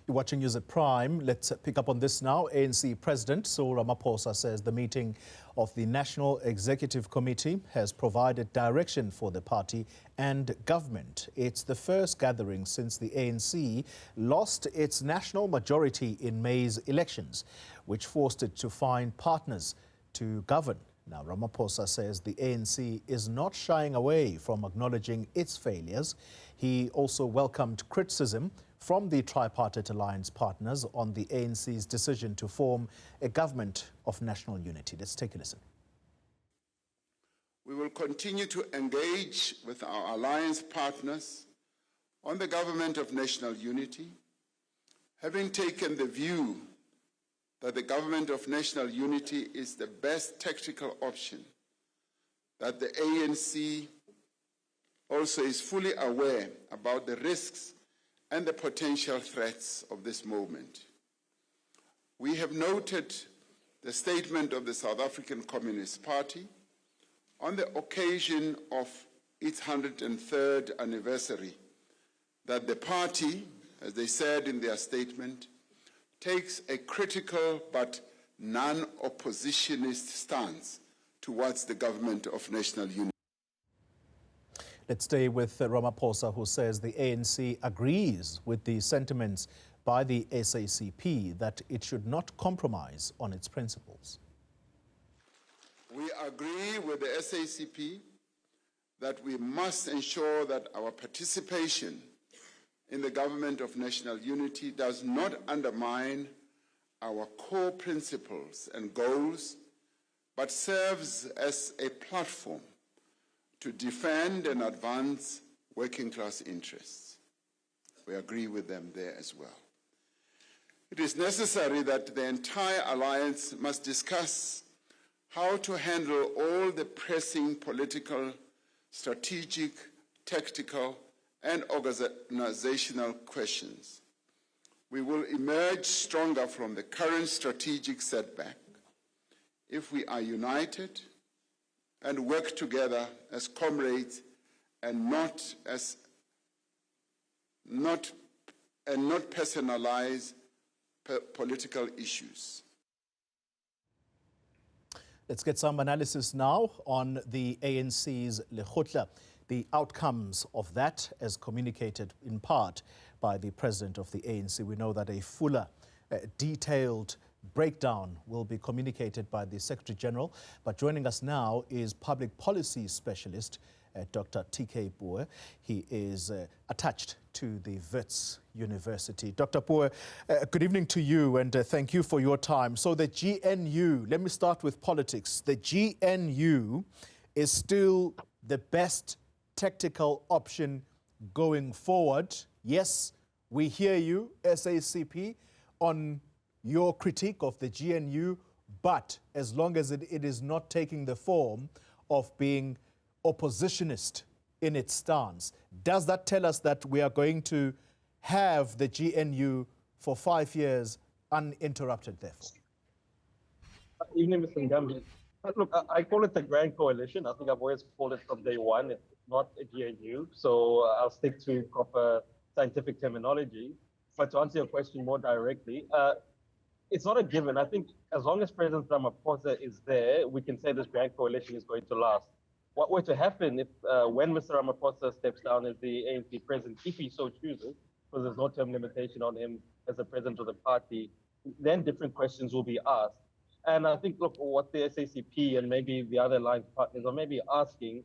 You're watching News at Prime. Let's pick up on this now. ANC President Cyril Ramaphosa says the meeting of the National Executive Committee has provided direction for the party and government. It's the first gathering since the ANC lost its national majority in May's elections, which forced it to find partners to govern. Now, Ramaphosa says the ANC is not shying away from acknowledging its failures. He also welcomed criticism from the tripartite alliance partners on the ANC's decision to form a government of national unity. Let's take a listen. We will continue to engage with our alliance partners on the government of national unity, having taken the view that the government of national unity is the best tactical option, that the ANC also is fully aware about the risks and the potential threats of this movement. We have noted the statement of the South African Communist Party on the occasion of its 103rd anniversary, that the party, as they said in their statement, takes a critical but non-oppositionist stance towards the government of national unity. Let's stay with Ramaphosa, who says the ANC agrees with the sentiments by the SACP that it should not compromise on its principles. We agree with the SACP that we must ensure that our participation in the government of national unity does not undermine our core principles and goals, but serves as a platform to defend and advance working class interests. We agree with them there as well. It is necessary that the entire alliance must discuss how to handle all the pressing political, strategic, tactical, and organizational questions. We will emerge stronger from the current strategic setback if we are united and work together as comrades and not personalize political issues. Let's get some analysis now on the ANC's lekgotla, the outcomes of that as communicated in part by the president of the ANC. We know that a fuller, detailed breakdown will be communicated by the Secretary General. But joining us now is public policy specialist Dr TK Pooe. He is attached to the Wits University. Dr. Pooe, good evening to you and thank you for your time. So the GNU, let me start with politics. The GNU is still the best tactical option going forward. Yes, we hear you, SACP, on your critique of the GNU, but as long as it is not taking the form of being oppositionist in its stance, does that tell us that we are going to have the GNU for 5 years uninterrupted, therefore? Evening, Mr. Ngambi. Look, I call it the Grand Coalition. I think I've always called it from day one. It's not a GNU, so I'll stick to proper scientific terminology. But to answer your question more directly, it's not a given. I think as long as President Ramaphosa is there, we can say this Grand Coalition is going to last. What were to happen if, when Mr. Ramaphosa steps down as the ANC president, if he so chooses, because there's no term limitation on him as the president of the party, then different questions will be asked. And I think, look, what the SACP and maybe the other alliance partners are maybe asking,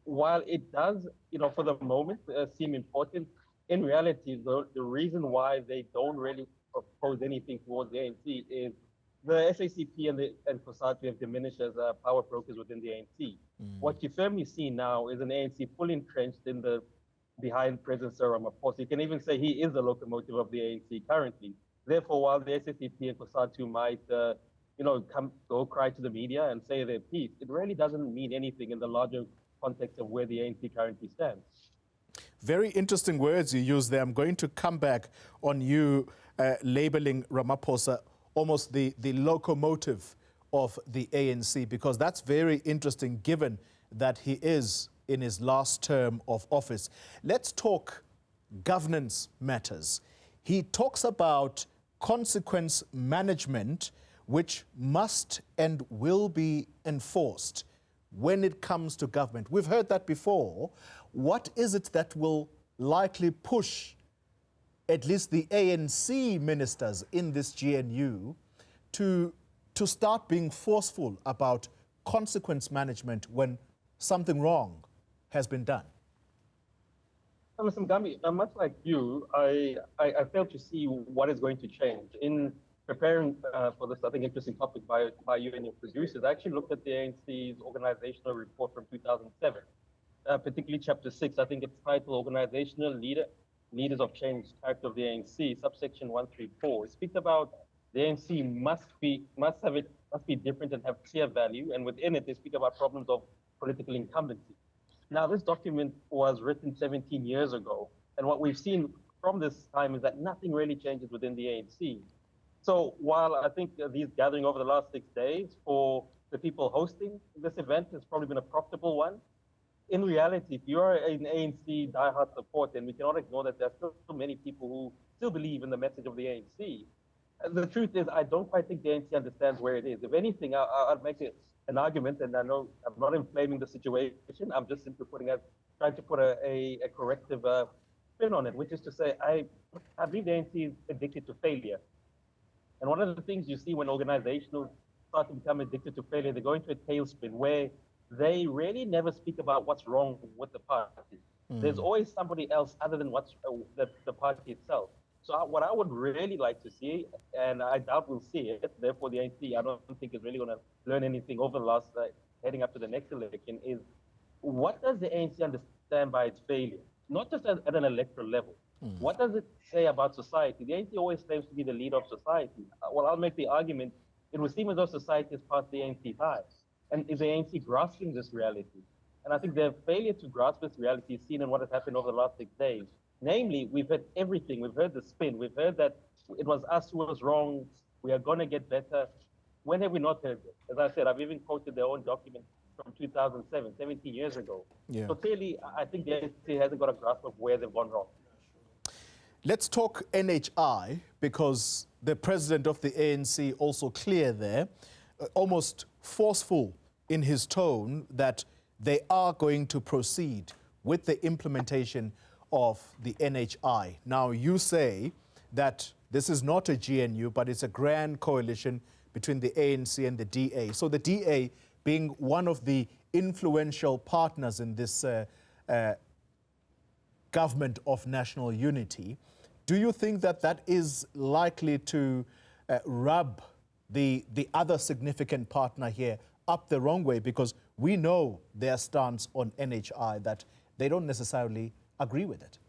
while it does, for the moment seem important, in reality, the reason why they don't really propose anything towards the ANC is the SACP and COSATU have diminished as power brokers within the ANC. What you firmly see now is an ANC fully entrenched behind President Cyril Ramaphosa. You can even say he is the locomotive of the ANC currently. Therefore, while the SACP and COSATU might, go cry to the media and say their piece, it really doesn't mean anything in the larger context of where the ANC currently stands. Very interesting words you use there. I'm going to come back on you labeling Ramaphosa almost the locomotive of the ANC, because that's very interesting given that he is in his last term of office. Let's talk governance matters. he talks about consequence management, which must and will be enforced when it comes to government. We've heard that before. What is it that will likely push at least the ANC ministers in this GNU to start being forceful about consequence management when something wrong has been done? Mr. Mugambi, much like you, I fail to see what is going to change. In preparing for this, I think, interesting topic by you and your producers, I actually looked at the ANC's organizational report from 2007, particularly Chapter 6. I think it's titled Organizational Leaders of Change, Character of the ANC, subsection 134. It speaks about the ANC must be different and have clear value, and within it, they speak about problems of political incumbency. Now, this document was written 17 years ago, and what we've seen from this time is that nothing really changes within the ANC. So while I think these gathering over the last 6 days for the people hosting this event has probably been a profitable one, in reality, if you're an ANC diehard supporter, and we cannot ignore that there are still so many people who still believe in the message of the ANC, the truth is I don't quite think the ANC understands where it is. If anything, I'd make an argument, and I know I'm not inflaming the situation, I'm just simply trying to put a corrective spin on it, which is to say, I believe the ANC is addicted to failure. And one of the things you see when organizations start to become addicted to failure, they go into a tailspin where they really never speak about what's wrong with the party. There's always somebody else other than what's the party itself. So what I would really like to see, and I doubt we'll see it, therefore the ANC, I don't think is really going to learn anything over the last, heading up to the next election, is what does the ANC understand by its failure? Not just at an electoral level. What does it say about society? The ANC always claims to be the leader of society. Well, I'll make the argument, it would seem as though society has passed the ANC's eyes. And is the ANC grasping this reality? And I think their failure to grasp this reality is seen in what has happened over the last 6 days. Namely, we've heard everything. We've heard the spin. We've heard that it was us who was wrong. We are going to get better. When have we not heard it? As I said, I've even quoted their own document from 2007, 17 years ago. Yeah. So clearly, I think the ANC hasn't got a grasp of where they've gone wrong. Let's talk NHI, because the president of the ANC also clear there, almost forceful in his tone that they are going to proceed with the implementation of the NHI. Now, you say that this is not a GNU, but it's a grand coalition between the ANC and the DA. So the DA being one of the influential partners in this government of national unity. Do you think that that is likely to rub the other significant partner here up the wrong way? Because we know their stance on NHI, that they don't necessarily agree with it.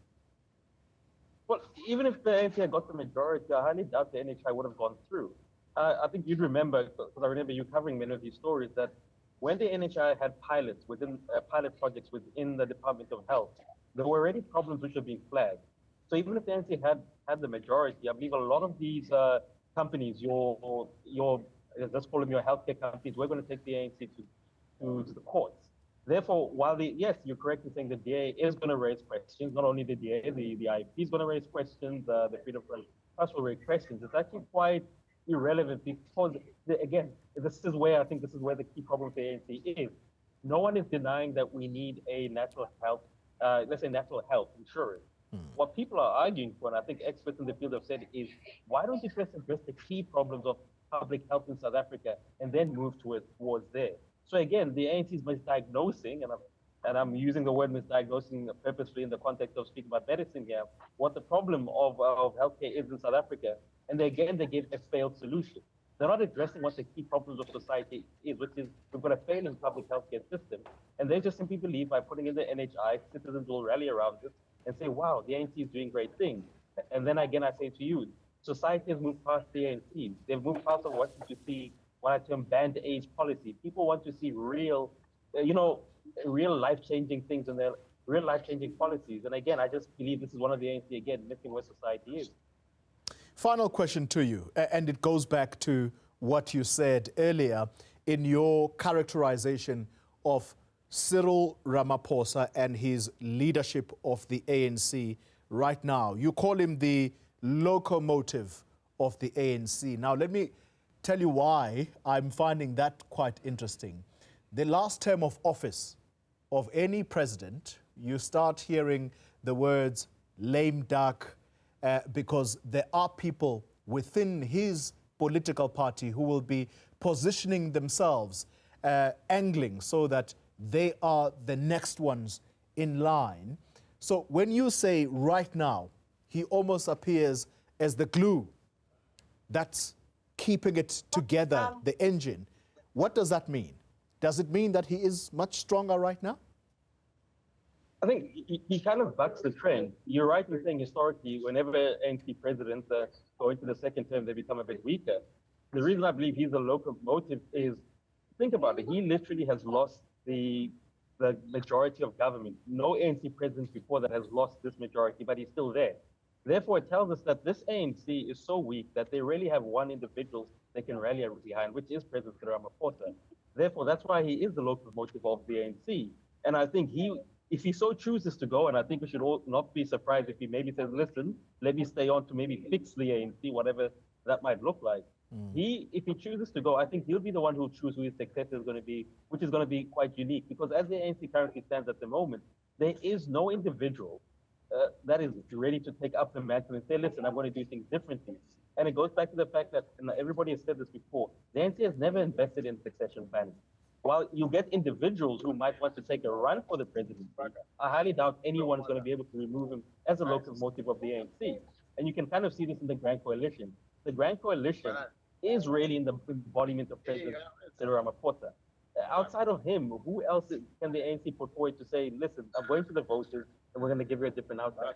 Well, even if the ANC had got the majority, I highly doubt the NHI would have gone through. I think you'd remember, because I remember you covering many of these stories, that when the NHI had pilots within pilot projects within the Department of Health, there were already problems which were being flagged. So even if the ANC had the majority, I believe a lot of these companies, let's call them your healthcare companies, we're going to take the ANC to the courts. Therefore, while yes, you're correct in saying the DA is going to raise questions, not only the DA, the IP is going to raise questions, the Freedom of Press will raise questions. It's actually quite irrelevant because, again, this is where the key problem for the ANC is. No one is denying that we need a natural health, natural health insurance. What people are arguing for, and I think experts in the field have said, is why don't you first address the key problems of public health in South Africa and then move towards there? So again, the ANC is misdiagnosing, and I'm using the word misdiagnosing purposely in the context of speaking about medicine here, what the problem of healthcare is in South Africa. And they give a failed solution. They're not addressing what the key problems of society is, which is we've got a failing public healthcare system. And they just simply believe by putting in the NHI, citizens will rally around this and say, wow, the ANC is doing great things. And then again, I say to you, society has moved past the ANC. They've moved past of wanting to see what I term band-aid policy. People want to see real, real life-changing things and their real life-changing policies. And again, I just believe this is one of the ANC, again, missing where society is. Final question to you, and it goes back to what you said earlier in your characterization of Cyril Ramaphosa and his leadership of the ANC right now. You call him the locomotive of the ANC. Now, let me tell you why I'm finding that quite interesting. The last term of office of any president, you start hearing the words lame duck because there are people within his political party who will be positioning themselves, angling so that they are the next ones in line. So when you say right now, he almost appears as the glue that's keeping it together, the engine, what does that mean? Does it mean that he is much stronger right now? I think he kind of bucks the trend. You're right in saying historically, whenever ANC presidents go into the second term, they become a bit weaker. The reason I believe he's a locomotive is, think about it, he literally has lost the majority of government. No ANC president before that has lost this majority, but he's still there. Therefore, it tells us that this ANC is so weak that they really have one individual they can rally behind, which is President Cyril Ramaphosa. Therefore, that's why he is the locomotive of the ANC. And I think if he so chooses to go, and I think we should all not be surprised if he maybe says, listen, let me stay on to maybe fix the ANC, whatever that might look like. If he chooses to go, I think he'll be the one who'll choose who his successor is going to be, which is going to be quite unique, because as the ANC currently stands at the moment, there is no individual that is ready to take up the mantle and say, listen, I'm going to do things differently. And it goes back to the fact that, and everybody has said this before, the ANC has never invested in succession planning. While you get individuals who might want to take a run for the presidency, I highly doubt anyone is going to be able to remove him as a locomotive of the ANC. And you can kind of see this in the Grand Coalition. The Grand Coalition is really in the embodiment of President Cyril Ramaphosa. Outside of him, who else can the ANC put forward to say, listen, I'm going to the voters and we're going to give you a different outcome?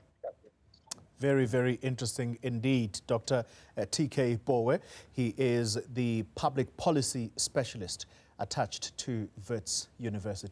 Very, very interesting indeed, Dr. TK Pooe. He is the public policy specialist attached to Wits University.